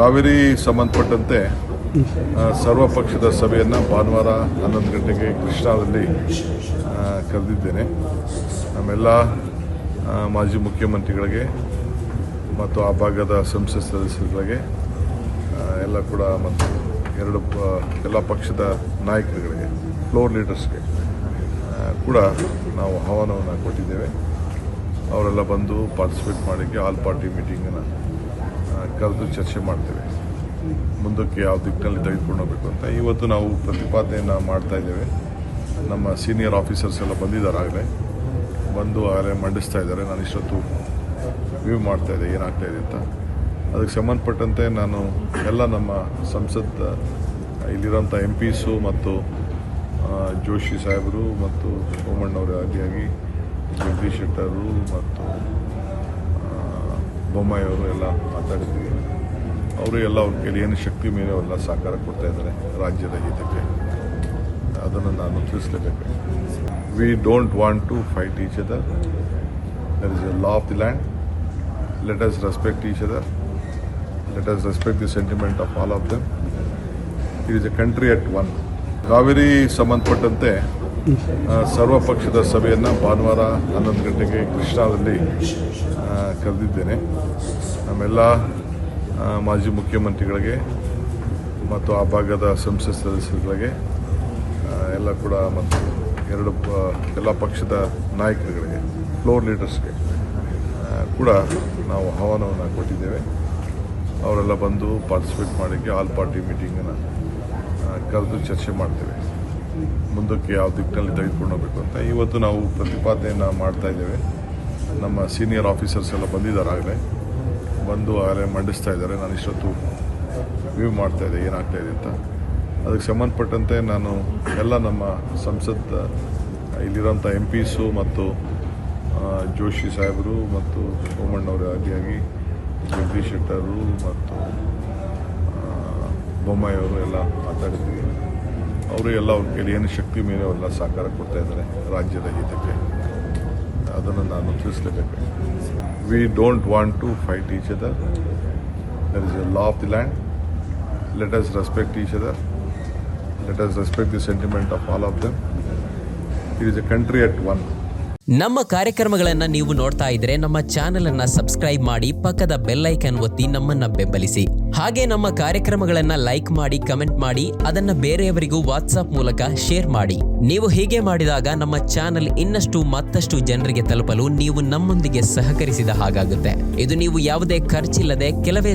ಕಾವೇರಿ ಸಂಬಂಧಪಟ್ಟಂತೆ ಸರ್ವ ಪಕ್ಷದ ಸಭೆಯನ್ನು ಭಾನುವಾರ 11 ಗಂಟೆಗೆ ಕೃಷ್ಣಾದಲ್ಲಿ ಕರೆದಿದ್ದೇನೆ. ನಮ್ಮೆಲ್ಲ ಮಾಜಿ ಮುಖ್ಯಮಂತ್ರಿಗಳಿಗೆ ಮತ್ತು ಆ ಭಾಗದ ಸಂಸತ್ ಸದಸ್ಯರುಗಳಿಗೆ ಎಲ್ಲ ಕೂಡ ಮತ್ತು ಎಲ್ಲ ಪಕ್ಷದ ನಾಯಕರುಗಳಿಗೆ ಫ್ಲೋರ್ ಲೀಡರ್ಸ್ಗೆ ಕೂಡ ನಾವು ಆಹ್ವಾನವನ್ನು ಕೊಟ್ಟಿದ್ದೇವೆ. ಅವರೆಲ್ಲ ಬಂದು ಪಾರ್ಟಿಸಿಪೇಟ್ ಮಾಡೋಕ್ಕೆ ಆಲ್ ಪಾರ್ಟಿ ಮೀಟಿಂಗನ್ನು ಕರೆದು ಚರ್ಚೆ ಮಾಡ್ತೇವೆ. ಮುಂದಕ್ಕೆ ಯಾವ ದಿಕ್ಕಿನಲ್ಲಿ ತೆಗೆದುಕೊಂಡು ಹೋಗಬೇಕು ಅಂತ ಇವತ್ತು ನಾವು ಪ್ರತಿಪಾದನೆಯನ್ನು ಮಾಡ್ತಾ ಇದ್ದೇವೆ. ನಮ್ಮ ಸೀನಿಯರ್ ಆಫೀಸರ್ಸ್ ಎಲ್ಲ ಬಂದಿದ್ದಾರೆ, ಆಗಲೇ ಮಂಡಿಸ್ತಾ ಇದ್ದಾರೆ. ನಾನು ಇಷ್ಟೊತ್ತು ವ್ಯೂ ಮಾಡ್ತಾ ಇದ್ದೆ ಏನಾಗ್ತಾಯಿದೆ ಅಂತ. ಅದಕ್ಕೆ ಸಂಬಂಧಪಟ್ಟಂತೆ ನಾನು ಎಲ್ಲ ನಮ್ಮ ಸಂಸತ್ ಇಲ್ಲಿರೋಂಥ MPs ಮತ್ತು ಜೋಶಿ ಸಾಹೇಬರು ಮತ್ತು ಸೋಮಣ್ಣವರು ಆದಿಯಾಗಿ ಜಗದೀಶ್ ಶೆಟ್ಟರು ಮತ್ತು ಬೊಮ್ಮಾಯಿ ಅವರು ಎಲ್ಲ ಮಾತಾಡಿದ್ದೀವಿ. ಅವರು ಎಲ್ಲ ಅವ್ರ ಕೈಲಿ ಏನು ಶಕ್ತಿ ಮೇಲೆ ಅವರೆಲ್ಲ ಸಹಕಾರ ಕೊಡ್ತಾ ಇದ್ದಾರೆ ರಾಜ್ಯದ ಹಿತಕ್ಕೆ. ಅದನ್ನು ನಾನು ತಿಳಿಸಲೇಬೇಕು. We don't want to fight each other. There is a law of the land. Let us respect each other. Let us respect the sentiment of all of them. It is a country at one. Cauvery ಸಂಬಂಧಪಟ್ಟಂತೆ ಸರ್ವ ಪಕ್ಷದ ಸಭೆಯನ್ನು ಭಾನುವಾರ 11 ಗಂಟೆಗೆ ಕೃಷ್ಣಾದಲ್ಲಿ ಕರೆದಿದ್ದೇನೆ. ನಮ್ಮೆಲ್ಲ ಮಾಜಿ ಮುಖ್ಯಮಂತ್ರಿಗಳಿಗೆ ಮತ್ತು ಆ ಭಾಗದ ಸಂಸತ್ ಸದಸ್ಯರುಗಳಿಗೆ ಎಲ್ಲ ಕೂಡ ಮತ್ತು ಎಲ್ಲ ಪಕ್ಷದ ನಾಯಕರುಗಳಿಗೆ ಫ್ಲೋರ್ ಲೀಡರ್ಸ್ಗೆ ಕೂಡ ನಾವು ಆಹ್ವಾನವನ್ನು ಕೊಟ್ಟಿದ್ದೇವೆ. ಅವರೆಲ್ಲ ಬಂದು ಪಾರ್ಟಿಸಿಪೇಟ್ ಮಾಡೋಕ್ಕೆ ಆಲ್ ಪಾರ್ಟಿ ಮೀಟಿಂಗನ್ನು ಕರೆದು ಚರ್ಚೆ ಮಾಡ್ತೇವೆ. ಮುಂದಕ್ಕೆ ಯಾವ ದಿಕ್ಕಿನಲ್ಲಿ ತೆಗೆದುಕೊಂಡು ಹೋಗಬೇಕು ಅಂತ ಇವತ್ತು ನಾವು ಪ್ರತಿಪಾದನೆಯನ್ನು ಮಾಡ್ತಾ ಇದ್ದೇವೆ. ನಮ್ಮ ಸೀನಿಯರ್ ಆಫೀಸರ್ಸ್ ಎಲ್ಲ ಬಂದಿದ್ದಾರೆ, ಆಗಲೇ ಮಂಡಿಸ್ತಾ ಇದ್ದಾರೆ. ನಾನು ಇಷ್ಟೊತ್ತು ವ್ಯೂ ಮಾಡ್ತಾ ಇದ್ದೆ ಏನಾಗ್ತಾಯಿದೆ ಅಂತ. ಅದಕ್ಕೆ ಸಂಬಂಧಪಟ್ಟಂತೆ ನಾನು ಎಲ್ಲ ನಮ್ಮ ಸಂಸತ್ ಇಲ್ಲಿರೋಂಥ MPs ಮತ್ತು ಜೋಶಿ ಸಾಹೇಬರು ಮತ್ತು ಸೋಮಣ್ಣವರು ಆದಿಯಾಗಿ ಜಗದೀಶ್ ಶೆಟ್ಟರು ಮತ್ತು ಬೊಮ್ಮಾಯಿ ಅವರು ಎಲ್ಲ ಮಾತಾಡಿದ್ದೀವಿ. ಅವರು ಎಲ್ಲ ಅವ್ರ ಕೈಲಿ ಏನು ಶಕ್ತಿ ಮೇಲೆ ಅವರೆಲ್ಲ ಸಹಕಾರ ಕೊಡ್ತಾ ಇದ್ದಾರೆ ರಾಜ್ಯದ ಹಿತಕ್ಕೆ. ಅದನ್ನು ನಾನು ತಿಳಿಸಲೇಬೇಕು. We don't want to fight each other. There is a law of the land. Let us respect each other. Let us respect the sentiment of all of them. It is a country at one. ನಮ್ಮ ಕಾರ್ಯಕ್ರಮಗಳನ್ನು ನೀವು ನೋಡ್ತಾ ಇದ್ರೆ ನಮ್ಮ channel ಅನ್ನ subscribe ಮಾಡಿ, ಪಕ್ಕದ bell icon ಒತ್ತಿ ನಮ್ಮನ್ನ ಬೆಂಬಲಿಸಿ. ಹಾಗೆ ನಮ್ಮ ಕಾರ್ಯಕ್ರಮಗಳನ್ನ ಲೈಕ್ ಮಾಡಿ, ಕಮೆಂಟ್ ಮಾಡಿ, ಅದನ್ನ ಬೇರೆಯವರಿಗೂ ವಾಟ್ಸ್ಆಪ್ ಮೂಲಕ ಶೇರ್ ಮಾಡಿ. ನೀವು ಹೀಗೆ ಮಾಡಿದಾಗ ನಮ್ಮ ಚಾನೆಲ್ ಮತ್ತಷ್ಟು ಜನರಿಗೆ ತಲುಪಲು ನೀವು ನಮ್ಮೊಂದಿಗೆ ಸಹಕರಿಸಿದ ಹಾಗಾಗುತ್ತೆ. ಇದು ನೀವು ಯಾವುದೇ ಖರ್ಚಿಲ್ಲದೆ ಕೆಲವೇ